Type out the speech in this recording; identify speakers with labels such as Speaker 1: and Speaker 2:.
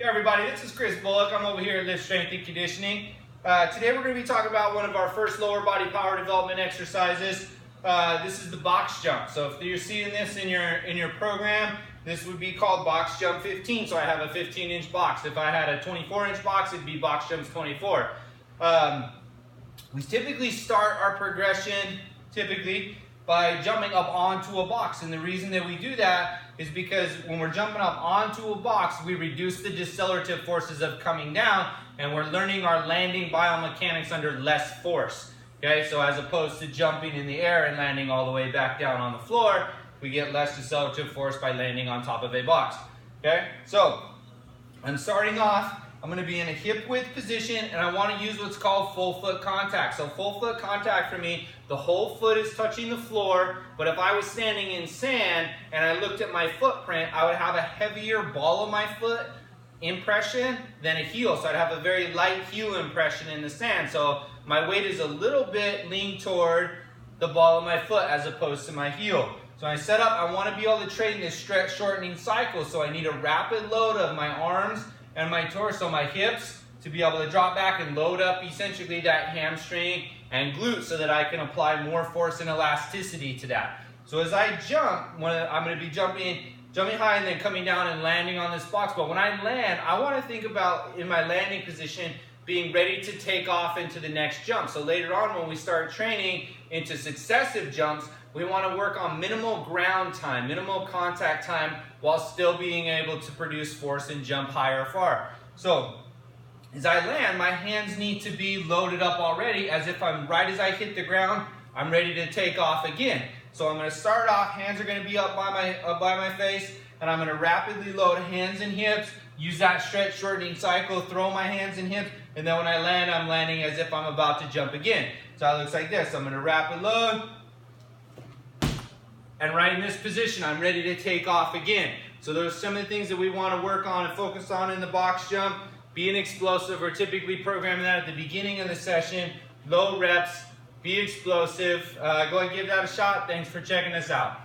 Speaker 1: Hey everybody, this is Chris Bullock. I'm over here at Lift Strength and Conditioning. Today we're going to be talking about one of our first lower body power development exercises. This is the box jump. So if you're seeing this in your program, this would be called box jump 15. So I have a 15-inch box. If I had a 24-inch box, it'd be box jumps 24. We typically start our progression by jumping up onto a box, and the reason that we do that is because when we're jumping up onto a box, we reduce the decelerative forces of coming down, and we're learning our landing biomechanics under less force. Okay, so as opposed to jumping in the air and landing all the way back down on the floor, we get less decelerative force by landing on top of a box. Okay, so I'm starting off. I'm going to be in a hip width position, and I want to use what's called full foot contact. So full foot contact for me, the whole foot is touching the floor, but if I was standing in sand and I looked at my footprint, I would have a heavier ball of my foot impression than a heel. So I'd have a very light heel impression in the sand. So my weight is a little bit leaned toward the ball of my foot as opposed to my heel. So when I set up, I want to be able to trade in this stretch shortening cycle. So I need a rapid load of my arms and my torso, my hips, to be able to drop back and load up essentially that hamstring and glute so that I can apply more force and elasticity to that. So as I jump, I'm going to be jumping high and then coming down and landing on this box. But when I land, I want to think about, in my landing position, being ready to take off into the next jump. So later on when we start training into successive jumps, we want to work on minimal ground time, minimal contact time, while still being able to produce force and jump high or far. So as I land, my hands need to be loaded up already, as if right as I hit the ground, I'm ready to take off again. So I'm going to start off, hands are going to be up by my face, and I'm going to rapidly load hands and hips, use that stretch shortening cycle, throw my hands and hips, and then when I land, I'm landing as if I'm about to jump again. So it looks like this. I'm going to rapid load, and right in this position, I'm ready to take off again. So those are some of the things that we want to work on and focus on in the box jump. Being explosive, we're typically programming that at the beginning of the session. Low reps, be explosive. Go and give that a shot. Thanks for checking us out.